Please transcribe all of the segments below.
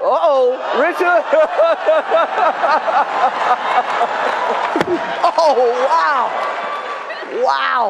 Uh-oh, Richard. Oh, wow. Wow.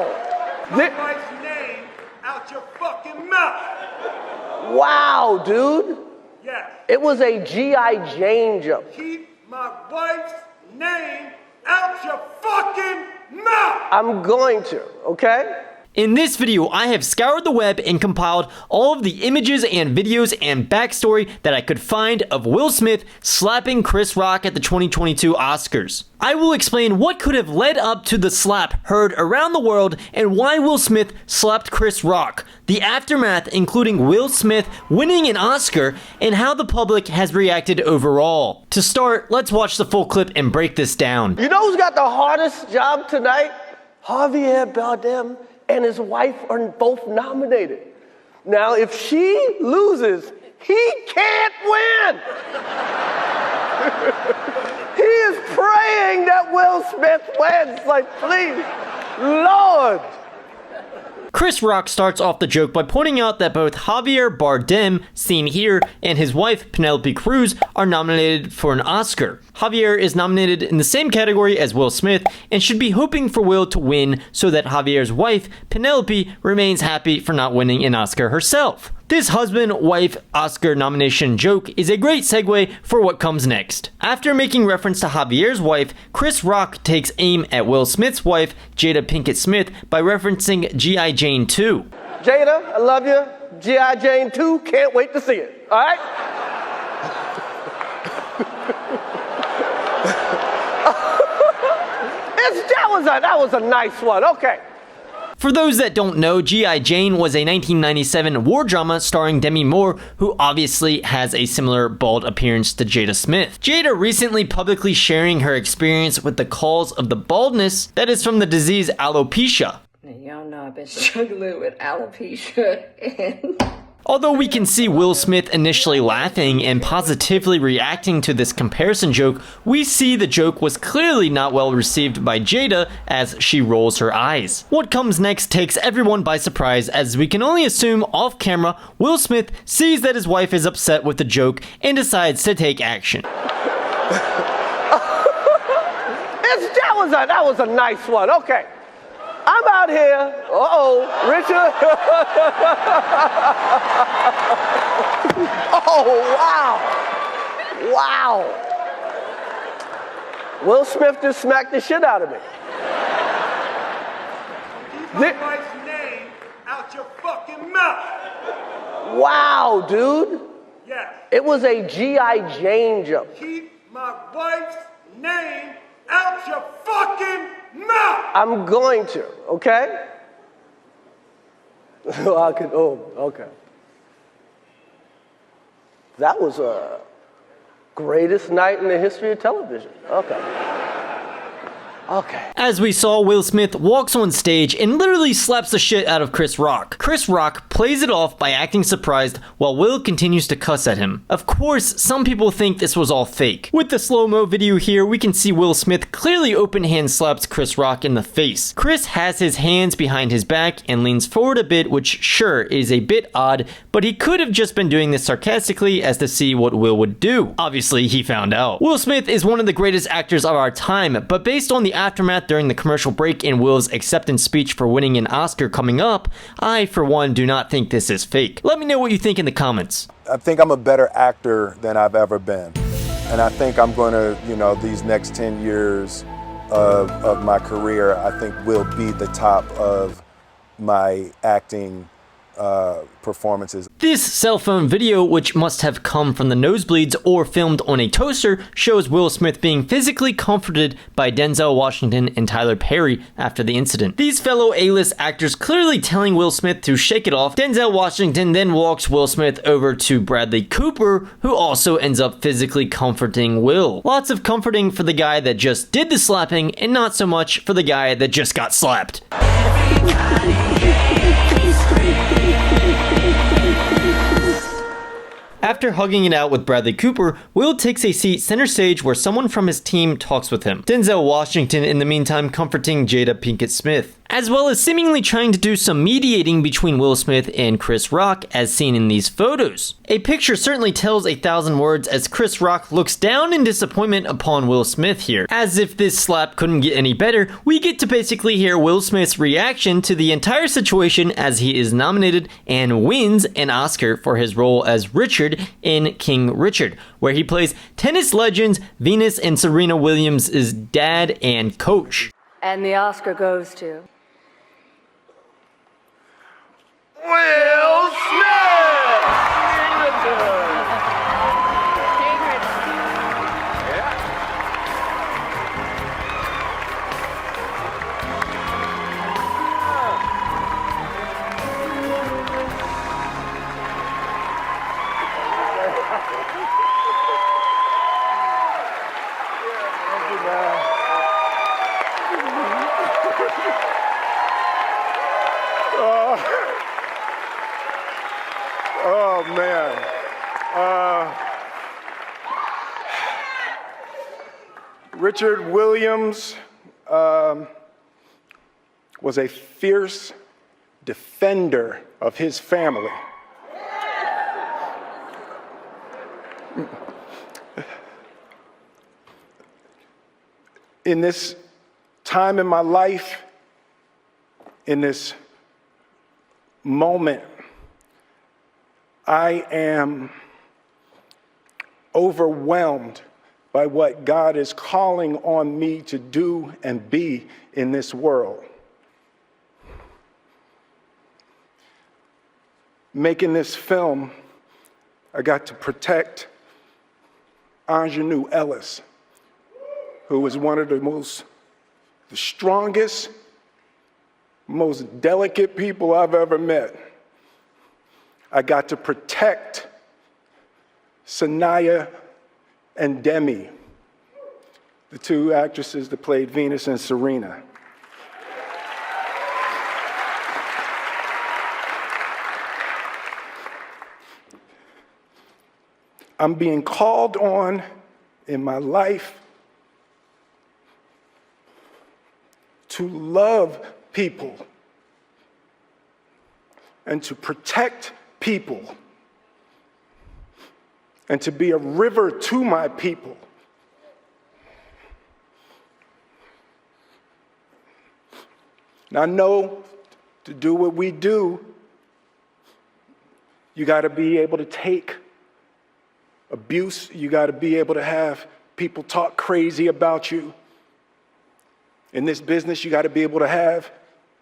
My wife's name out your fucking mouth. Wow, dude. Yes. It was a G.I. Jane joke. Keep my wife's name out your fucking mouth. I'm going to, okay? In this video, I have scoured the web and compiled all of the images and videos and backstory that I could find of Will Smith slapping Chris Rock at the 2022 Oscars. I will explain what could have led up to the slap heard around the world and why Will Smith slapped Chris Rock, the aftermath including Will Smith winning an Oscar, and how the public has reacted overall. To start, let's watch the full clip and break this down. You know who's got the hardest job tonight? Javier Bardem and his wife are both nominated. Now, if she loses, he can't win. He is praying that Will Smith wins. Like, please, Lord. Chris Rock starts off the joke by pointing out that both Javier Bardem, seen here, and his wife Penelope Cruz are nominated for an Oscar. Javier is nominated in the same category as Will Smith and should be hoping for Will to win so that Javier's wife, Penelope, remains happy for not winning an Oscar herself. This husband-wife Oscar nomination joke is a great segue for what comes next. After making reference to Javier's wife, Chris Rock takes aim at Will Smith's wife, Jada Pinkett Smith, by referencing G.I. Jane 2. Jada, I love you. G.I. Jane 2, can't wait to see it. All right? That was a nice one. Okay. For those that don't know, G.I. Jane was a 1997 war drama starring Demi Moore, who obviously has a similar bald appearance to Jada Smith. Jada recently publicly sharing her experience with the cause of the baldness that is from the disease alopecia. Y'all know I've been struggling with alopecia and... Although we can see Will Smith initially laughing and positively reacting to this comparison joke, we see the joke was clearly not well received by Jada as she rolls her eyes. What comes next takes everyone by surprise, as we can only assume off camera Will Smith sees that his wife is upset with the joke and decides to take action. That was a nice one. Okay. I'm out here. Uh-oh, Richard. Oh, wow. Wow. Will Smith just smacked the shit out of me. Keep my wife's name out your fucking mouth. Wow, dude. Yes. It was a G.I. Jane joke. Keep my wife's name out your fucking mouth. I'm going to, okay? Okay. That was a greatest night in the history of television. Okay. Okay. As we saw, Will Smith walks on stage and literally slaps the shit out of Chris Rock. Chris Rock plays it off by acting surprised while Will continues to cuss at him. Of course, some people think this was all fake. With the slow-mo video here, we can see Will Smith clearly open hand slaps Chris Rock in the face. Chris has his hands behind his back and leans forward a bit, which sure is a bit odd, but he could have just been doing this sarcastically as to see what Will would do. Obviously, he found out. Will Smith is one of the greatest actors of our time, but based on the aftermath during the commercial break and Will's acceptance speech for winning an Oscar coming up, I, for one, do not think this is fake. Let me know what you think in the comments. I think I'm a better actor than I've ever been. And I think I'm going to, these next 10 years of my career, I think will be the top of my acting performances. This cell phone video, which must have come from the nosebleeds or filmed on a toaster, shows Will Smith being physically comforted by Denzel Washington and Tyler Perry after the incident. These fellow A-list actors clearly telling Will Smith to shake it off. Denzel Washington then walks Will Smith over to Bradley Cooper, who also ends up physically comforting Will. Lots of comforting for the guy that just did the slapping and not so much for the guy that just got slapped. After hugging it out with Bradley Cooper, Will takes a seat center stage where someone from his team talks with him. Denzel Washington in the meantime comforting Jada Pinkett Smith. as well as seemingly trying to do some mediating between Will Smith and Chris Rock as seen in these photos. A picture certainly tells 1,000 words as Chris Rock looks down in disappointment upon Will Smith here. As if this slap couldn't get any better, we get to basically hear Will Smith's reaction to the entire situation as he is nominated and wins an Oscar for his role as Richard in King Richard, where he plays tennis legends Venus and Serena Williams' dad and coach. And the Oscar goes to... Will Smith! Oh, man. Richard Williams was a fierce defender of his family. In this time in my life, in this moment, I am overwhelmed by what God is calling on me to do and be in this world. Making this film, I got to protect Ingenue Ellis, who was one of the strongest, most delicate people I've ever met. I got to protect Sanaya and Demi, the two actresses that played Venus and Serena. I'm being called on in my life to love people and to protect people and to be a river to my people. And I know to do what we do, you got to be able to take abuse. You got to be able to have people talk crazy about you. In this business, you got to be able to have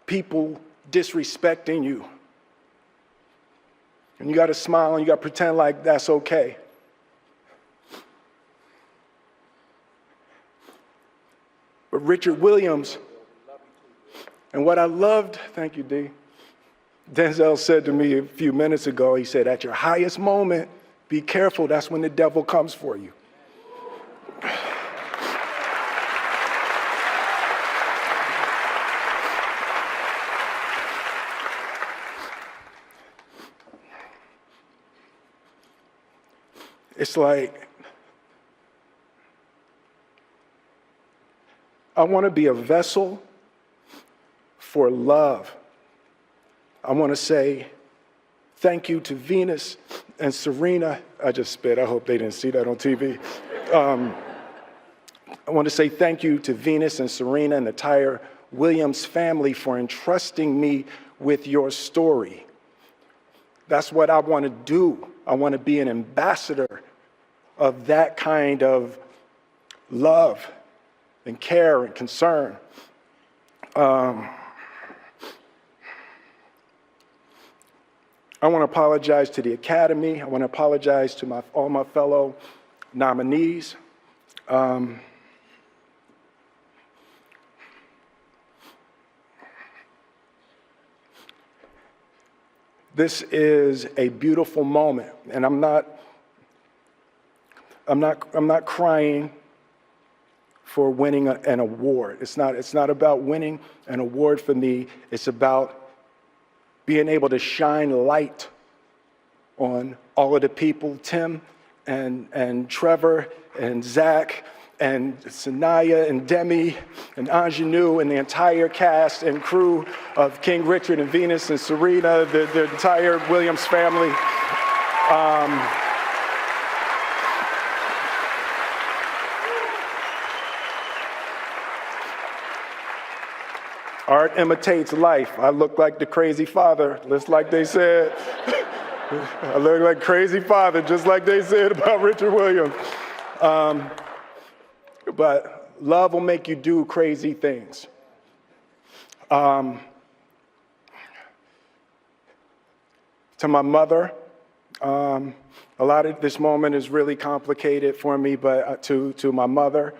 people disrespecting you. And you got to smile and you got to pretend like that's okay. But Richard Williams, and what I loved, thank you, D. Denzel said to me a few minutes ago, he said, at your highest moment, be careful, that's when the devil comes for you. It's like, I want to be a vessel for love. I want to say thank you to Venus and Serena. I just spit. I hope they didn't see that on TV. I want to say thank you to Venus and Serena and the entire Williams family for entrusting me with your story. That's what I want to do. I want to be an ambassador of that kind of love and care and concern. I want to apologize to the Academy. I want to apologize to all my fellow nominees. This is a beautiful moment, and I'm not crying for winning an award. It's not about winning an award for me. It's about being able to shine light on all of the people, Tim and Trevor and Zach and Sanaya and Demi and Ingenue and the entire cast and crew of King Richard and Venus and Serena, the entire Williams family. Art imitates life. I look like the crazy father, just like they said. I look like crazy father, just like they said about Richard Williams. But love will make you do crazy things. To my mother, a lot of this moment is really complicated for me, but to my mother,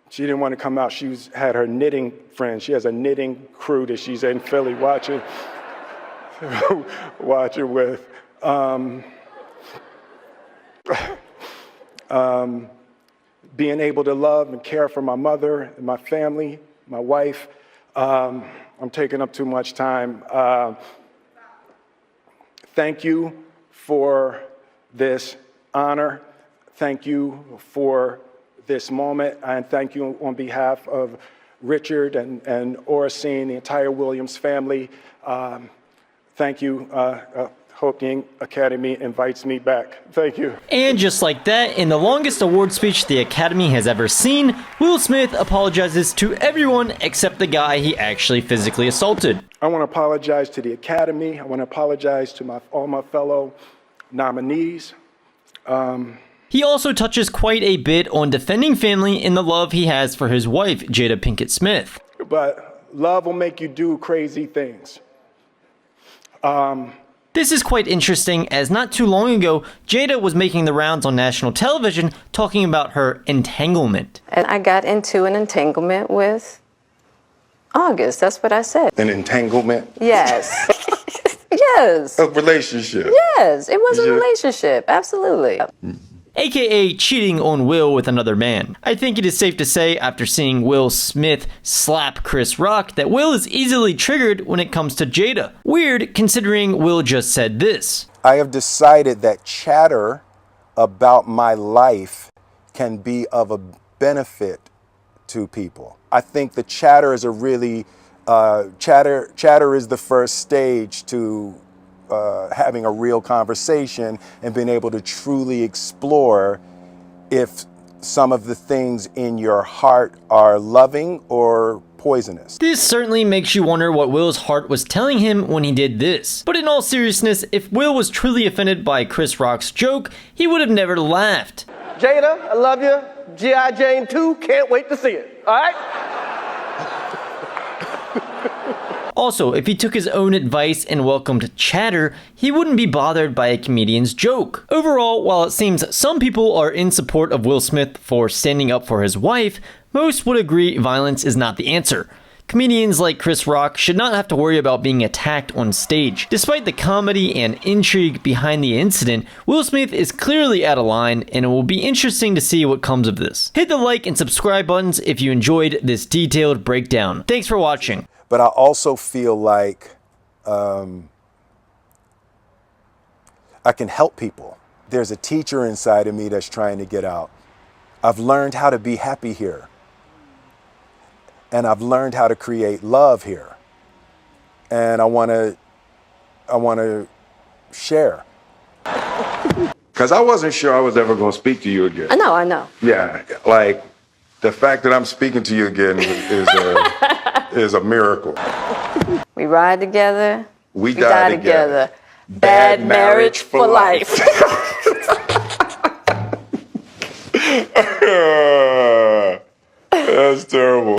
she didn't want to come out. She had her knitting friends. She has a knitting crew that she's in Philly watching with. Being able to love and care for my mother and my family, my wife. I'm taking up too much time. Thank you for this honor. Thank you for this moment, and thank you on behalf of Richard and Oracene, the entire Williams family. Thank you. Hope the Academy invites me back. Thank you. And just like that, in the longest award speech the Academy has ever seen, Will Smith apologizes to everyone except the guy he actually physically assaulted. I want to apologize to the Academy. I want to apologize to all my fellow nominees. He also touches quite a bit on defending family and the love he has for his wife, Jada Pinkett Smith. But love will make you do crazy things. This is quite interesting, as not too long ago, Jada was making the rounds on national television talking about her entanglement. And I got into an entanglement with August. That's what I said. An entanglement? Yes. Yes. A relationship? Yes, it was a relationship. Absolutely. AKA cheating on Will with another man. I think it is safe to say, after seeing Will Smith slap Chris Rock, that Will is easily triggered when it comes to Jada. Weird, considering Will just said this. I have decided that chatter about my life can be of a benefit to people. I think the chatter is a really, chatter is the first stage to having a real conversation and being able to truly explore if some of the things in your heart are loving or poisonous. This certainly makes you wonder what Will's heart was telling him when he did this. But in all seriousness, if Will was truly offended by Chris Rock's joke, he would have never laughed. Jada, I love you. G.I. Jane 2, can't wait to see it. All right? Also, if he took his own advice and welcomed chatter, he wouldn't be bothered by a comedian's joke. Overall, while it seems some people are in support of Will Smith for standing up for his wife, most would agree violence is not the answer. Comedians like Chris Rock should not have to worry about being attacked on stage. Despite the comedy and intrigue behind the incident, Will Smith is clearly out of line, and it will be interesting to see what comes of this. Hit the like and subscribe buttons if you enjoyed this detailed breakdown. Thanks for watching. But I also feel like I can help people. There's a teacher inside of me that's trying to get out. I've learned how to be happy here. And I've learned how to create love here. And I want to share. Because I wasn't sure I was ever going to speak to you again. I know. Yeah, like the fact that I'm speaking to you again is a miracle. We ride together. We die together. Bad marriage for life. That's terrible.